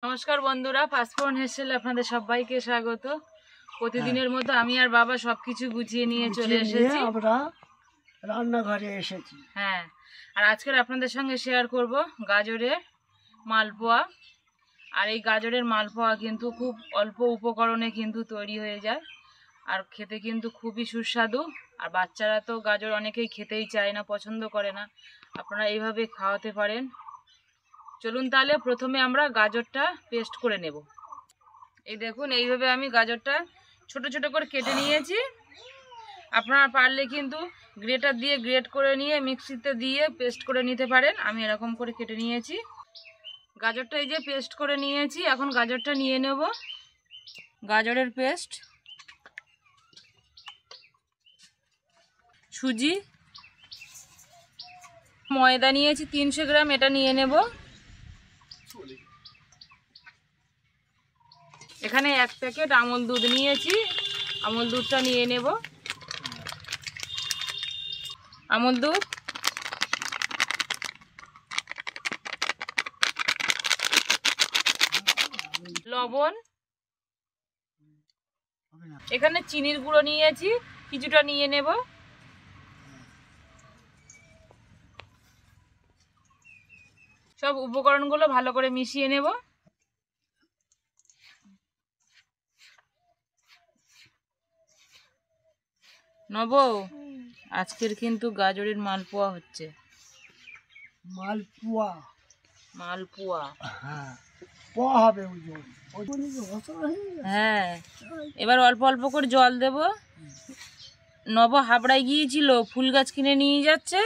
নমস্কার বন্ধুরা, পাঁচফোড়ন হেসেলে আপনাদের সবাইকে স্বাগত। প্রতিদিনের মতো আমি আর বাবা সবকিছু গুছিয়ে নিয়ে চলে এসেছি। আমরা রান্নাঘরে এসেছি। হ্যাঁ, আর আজকের আপনাদের সঙ্গে শেয়ার করব গাজরের মালপোয়া। আর এই গাজরের মালপোয়া কিন্তু খুব অল্প উপকরণে কিন্তু তৈরি হয়ে যায়, আর খেতে কিন্তু খুবই সুস্বাদু। আর বাচ্চারা তো গাজর অনেকেই খেতেই চায় না, পছন্দ করে না। আপনারা এইভাবে খাওয়াতে পারেন। চলুন তাহলে প্রথমে আমরা গাজরটা পেস্ট করে নেব। এই দেখুন, এইভাবে আমি গাজরটা ছোট ছোট করে কেটে নিয়েছি। আপনারা পারলে কিন্তু গ্রেটার দিয়ে গ্রেট করে নিয়ে মিক্সিতে দিয়ে পেস্ট করে নিতে পারেন। আমি এরকম করে কেটে নিয়েছি। গাজরটা এই যে পেস্ট করে নিয়েছি। এখন গাজরটা নিয়ে নেব। গাজরের পেস্ট, সুজি, ময়দা নিয়েছি 300 গ্রাম, এটা নিয়ে নেব। এখানে 1 প্যাকেট আমল দুধ নিয়েছি, আমল দুধটা নিয়ে নেব। আমল দুধ, লবণ, এখানে চিনির গুঁড়ো নিয়েছি, কিছুটা নিয়ে নেব। সব উপকরণগুলো ভালো করে মিশিয়ে নেব। নব, আজকের কিন্তু গাজরের মালপোয়া হচ্ছে। মালপোয়া, মালপোয়া, হ্যাঁ, পোয়া হবে। হ্যাঁ, এবার অল্প অল্প করে জল দেব। নব হাবড়ায় গিয়েছিল, ফুল গাছ কিনে নিয়ে যাচ্ছে,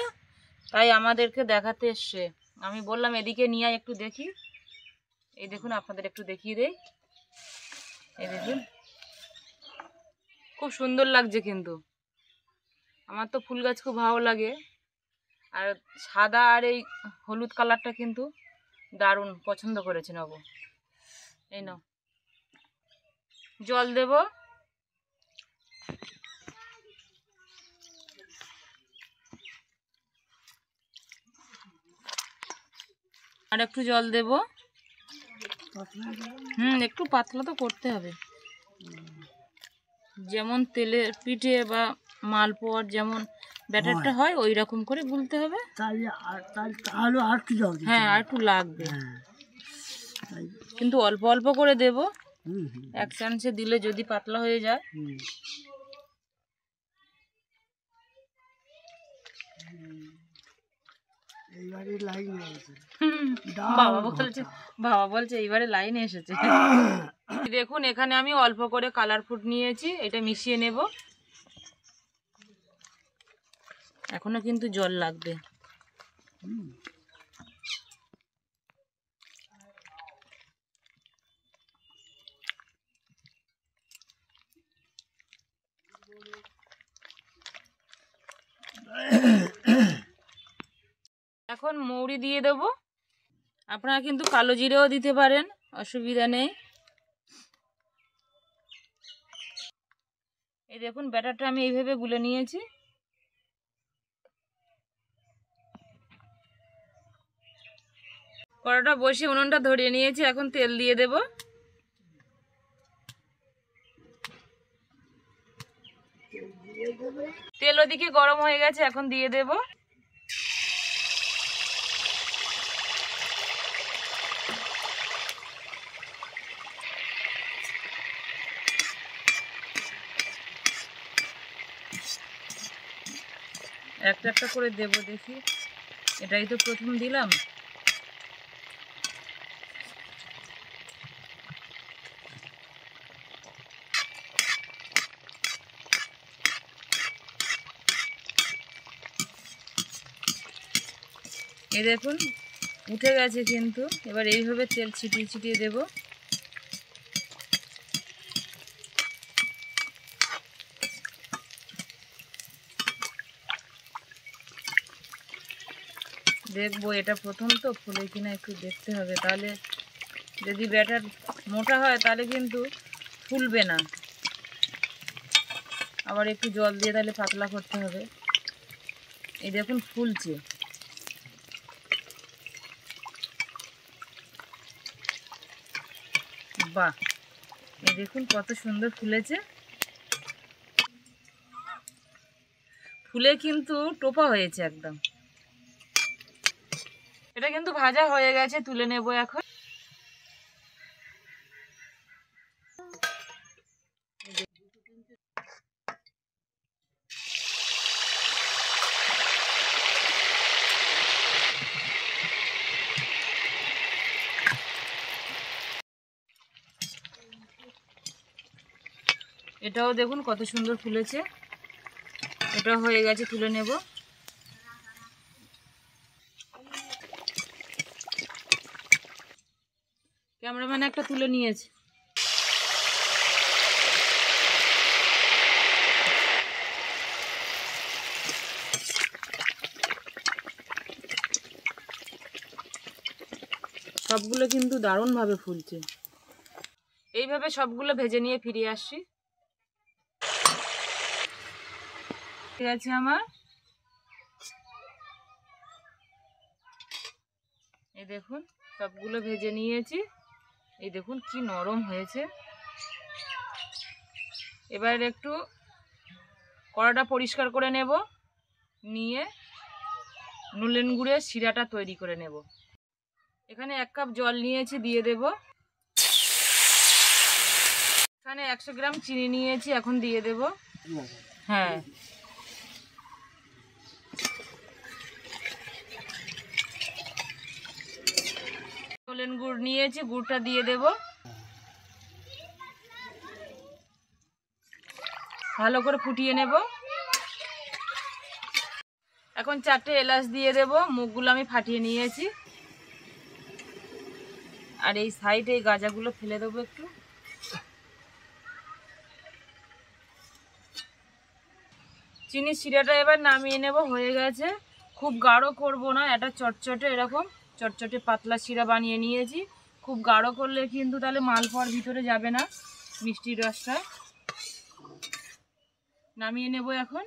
তাই আমাদেরকে দেখাতে এসছে। আমি বললাম এদিকে নিয়ে একটু দেখি। এই দেখুন, আপনাদের একটু দেখিয়ে দেই। এই দেখুন, খুব সুন্দর লাগছে কিন্তু। আমার তো ফুল গাছ খুব ভালো লাগে। আর সাদা আর এই হলুদ কালারটা কিন্তু দারুণ পছন্দ করেছে নব। এই নাও, জল দেব। আর একটু জল দেব। একটু পাতলা তো করতে হবে, যেমন তেলের পিঠে বা মালপোয়ার যেমন ব্যাটারটা হয় ওই রকম করে গুলতে হবে। তাহলে আর একটু জল দিতে হ্যাঁ, হবে। আর একটু লাগবে, তাই। কিন্তু অল্প অল্প করে দেব। হুম হুম 1 চামচে দিলে যদি পাতলা হয়ে যায়। হুম। এইবারে লাইন আছে। বাবা বলছে এইবারে লাইনে এসেছে। দেখুন, এখানে আমি অল্প করে কালার ফুড নিয়েছি, এটা মিশিয়ে নেব। এখনো কিন্তু জল লাগবে। এখন মৌরি দিয়ে দেব। আপনারা কিন্তু কালো জিরেও দিতে পারেন, অসুবিধা নেই। এই দেখুন, ব্যাটারটা আমি এইভাবে গুলে নিয়েছি। কড়াটা বসিয়ে উনুনটা ধরিয়ে নিয়েছি। এখন তেল দিয়ে দেব। তেল ওদিকে গরম হয়ে গেছে, এখন দিয়ে দেব। একটা একটা করে দেব, দেখি। এটাই তো প্রথম দিলাম। এই দেখুন, উঠে গেছে কিন্তু। এবার এইভাবে তেল ছিটিয়ে ছিটিয়ে দেব। দেখবো এটা প্রথম তো, ফুলে কিনা একটু দেখতে হবে। তাহলে যদি ব্যাটার মোটা হয় তাহলে কিন্তু ফুলবে না। আবার একটু জল দিয়ে তাহলে পাতলা করতে হবে। এই দেখুন ফুলছে। বাহ, এই দেখুন কত সুন্দর ফুলেছে। ফুলে কিন্তু টোপা হয়েছে একদম। এটা কিন্তু ভাজা হয়ে গেছে, তুলে নেব এখন। এটাও দেখুন কত সুন্দর ফুলেছে, এটাও হয়ে গেছে, তুলে নেব। ক্যামেরাম্যান একটা তুলে নিয়েছে। সবগুলো কিন্তু দারুণভাবে ফুলছে। এইভাবে সবগুলো ভেজে নিয়ে ফিরে আসছি। ঠিক আছে, আমার এই দেখুন সবগুলো ভেজে নিয়েছি। এই দেখুন কি নরম হয়েছে। এবার একটু কড়াটা পরিষ্কার করে নেব, নিয়ে নলেন গুড়ের শিরাটা তৈরি করে নেব। এখানে 1 কাপ জল নিয়েছি, দিয়ে দেব। এখানে 100 গ্রাম চিনি নিয়েছি, এখন দিয়ে দেব। হ্যাঁ, নলেন গুড় নিয়েছি, গুড়টা দিয়ে দেব। ভালো করে ফুটিয়ে নেব। এখন 4টে এলাচ দিয়ে দেব, মুখগুলো আমি ফাটিয়ে নিয়েছি। আর এই সাইডে এই গাজাগুলো ফেলে দেবো একটু। চিনির শিরাটা এবার নামিয়ে নেব, হয়ে গেছে। খুব গাঢ় করব না, এটা চটচটে, এরকম চটচটে পাতলা শিরা বানিয়ে নিয়েছি। খুব গাঢ় করলে কিন্তু তাহলে মালপোয়ার ভিতরে যাবে না মিষ্টির রসটা। নামিয়ে নেব এখন।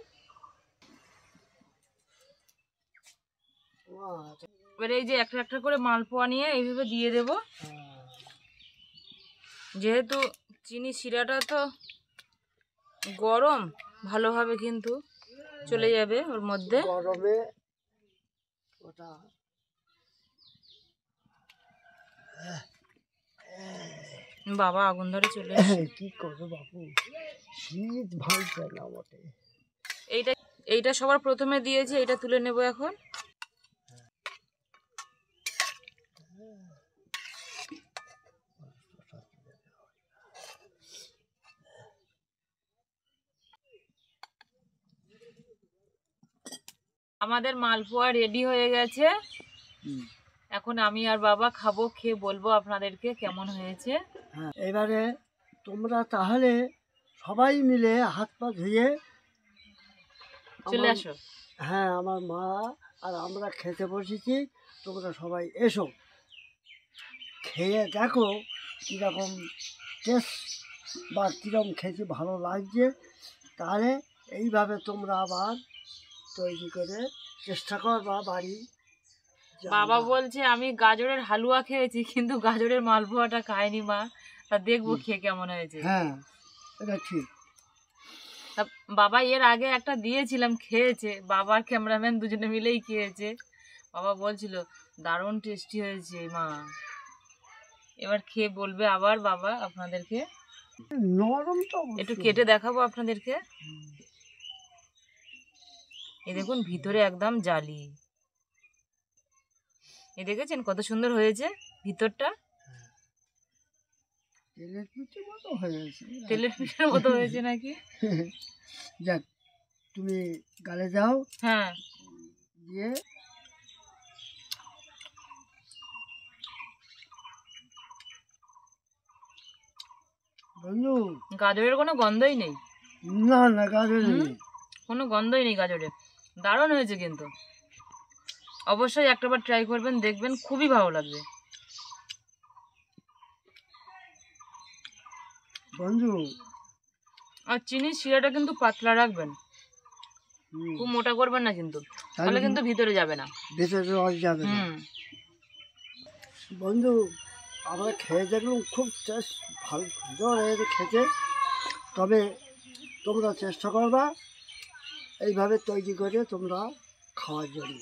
এবার এই যে একটা একটা করে মালপোয়া নিয়ে এইভাবে দিয়ে দেব। যেহেতু চিনি শিরাটা তো গরম, ভালোভাবে কিন্তু চলে যাবে ওর মধ্যে। গরমে ওটা বাবা আগুন ধরে চলে কি করবো বাবু, শীত ভাইছে না বটে। এইটা এইটা সবার প্রথমে দিয়েছি, এটা তুলে নেব এখন। আমাদের মালপোয়া রেডি হয়ে গেছে। এখন আমি আর বাবা খাবো, খেয়ে বলবো আপনাদেরকে কেমন হয়েছে। হ্যাঁ, এবারে তোমরা তাহলে সবাই মিলে হাত পা ধুয়ে চলে আসো। হ্যাঁ, আমার মা আর আমরা খেতে বসেছি, তোমরা সবাই এসো, খেয়ে দেখো কীরকম টেস্ট বা কীরকম খেতে ভালো লাগছে। তাহলে এইভাবে তোমরা আবার তৈরি করে চেষ্টা করবা বাড়ি। বাবা বলছে আমি গাজরের হালুয়া খেয়েছি, কিন্তু গাজরের মালপোয়াটা খাইনি মা, তা দেখবো খেয়ে কেমন হয়েছে। হ্যাঁ, এটা ঠিক। তা বাবা এর আগে একটা দিয়েছিলাম, খেয়েছে, বাবার ক্যামেরাম্যান দুজনে মিলেই খেয়েছে। বাবা বলছিল দারুণ টেস্টি হয়েছে মা। এবার খেয়ে বলবে আবার বাবা আপনাদেরকে। নরম তো একটু কেটে দেখাবো আপনাদেরকে। এই দেখুন ভিতরে একদম জালি। এই দেখেছেন কত সুন্দর হয়েছে ভিতরটা। তেলের পিঠের মতো হয়েছে। তেলের পিঠের মতো হয়েছে নাকি? যাক, তুমি গালে যাও। হ্যাঁ, দিয়ে বন্ধু, গাজরের কোনো গন্ধই নেই। না না, গাজর নেই, কোনো গন্ধই নেই গাজরের। দারুণ হয়েছে কিন্তু। অবশ্যই একটাবার ট্রাই করবেন, দেখবেন খুবই ভালো লাগবে। বন্ধু। আর চিনির শিরাটা কিন্তু পাতলা রাখবেন, খুব মোটা করবেন না কিন্তু, তাহলে কিন্তু ভিতরে যাবে না, ভেতরে রস যাবে না। বন্ধু, আমরা খেয়ে দেখলাম খুব টেস্ট ভালো সুন্দর হয়েছে খেতে। তবে তোমরা চেষ্টা করবা এইভাবে তৈরি করে তোমরা খাওয়ার জন্য।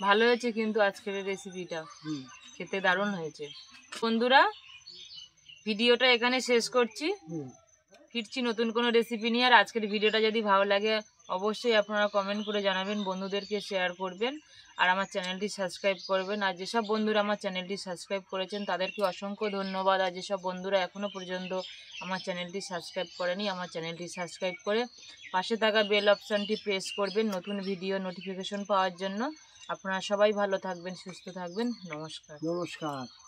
ভালো হয়েছে কিন্তু আজকের এই রেসিপিটা, হুম। খেতে দারুণ হয়েছে। বন্ধুরা, ভিডিওটা এখানে শেষ করছি। হুম। ফিরছি নতুন কোনো রেসিপি নিয়ে। আর আজকের ভিডিওটা যদি ভালো লাগে অবশ্যই আপনারা কমেন্ট করে জানাবেন, বন্ধুদেরকে শেয়ার করবেন, আর আমার চ্যানেলটি সাবস্ক্রাইব করবেন। আর যেসব বন্ধুরা আমার চ্যানেলটি সাবস্ক্রাইব করেছেন তাদেরকে অসংখ্য ধন্যবাদ। আর যেসব বন্ধুরা এখনও পর্যন্ত আমার চ্যানেলটি সাবস্ক্রাইব করেনি, আমার চ্যানেলটি সাবস্ক্রাইব করে পাশে থাকা বেল অপশানটি প্রেস করবেন নতুন ভিডিও নোটিফিকেশন পাওয়ার জন্য। আপনারা সবাই ভালো থাকবেন, সুস্থ থাকবেন। নমস্কার। নমস্কার।